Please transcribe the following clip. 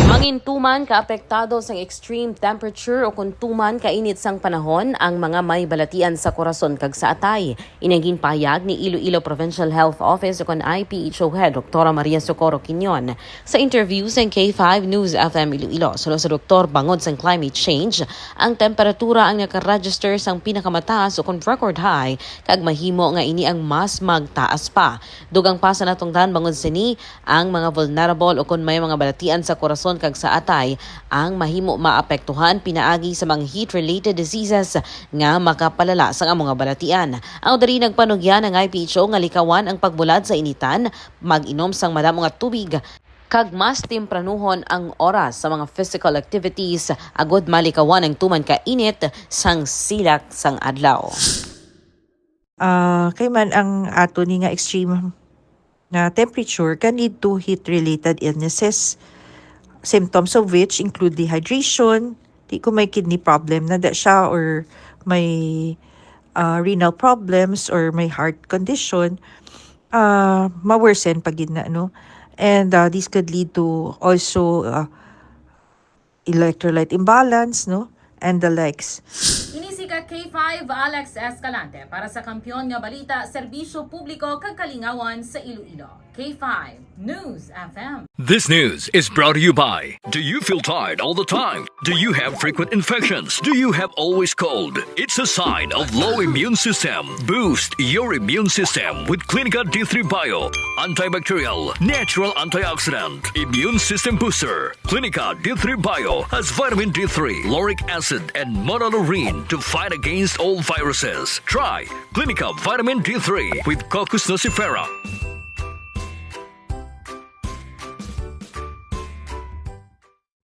Mangintuman ka-apektado sa extreme temperature o kuntuman kainit sang panahon ang mga may balatian sa Kurason kag sa Atay. Inaging pahayag ni Iloilo Provincial Health Office o IPHO Head Dr. Maria Socorro Quinyon. Sa interview sa K5 News FM Iloilo, sulo sa Dr. bangod sa climate change, ang temperatura ang nakaregister sang pinakamataas o record high kag mahimo nga ini ang mas magtaas pa. Dugang pa sa natungdan bangod sini ang mga vulnerable o kung may mga balatian sa Kurason kag sa Atay ang mahimo maapektuhan pinaagi sa mga heat-related diseases nga makapalala sa mga balatian. Ang diri nagpanugyan ng IPHO nga likawan ang pagbulad sa initan, mag-inom sang madamo nga tubig, kag mas tempranuhon ang oras sa mga physical activities agod malikawan ang tuman ka init sang silak sang adlaw. Kay man ang ato ni nga extreme na temperature can lead to heat-related illnesses, symptoms of which include dehydration, di ko may kidney problem na da siya, or may renal problems, or may heart condition, ma-worsen pag na, no? And this could lead to also electrolyte imbalance, no? And the likes. Inisika K5 Alex Escalante para sa Kampiyon nga Balita, Serbisyo Publiko kag Kalingawan sa Iloilo. K5 News FM. This news is brought to you by: do you feel tired all the time? Do you have frequent infections? Do you have always cold? It's a sign of low immune system. Boost your immune system with Clinica D3 Bio, antibacterial, natural antioxidant, immune system booster. Clinica D3 Bio has vitamin D3, lauric acid, and monolurine to fight against all viruses. Try Clinica Vitamin D3 with Coccus nocifera.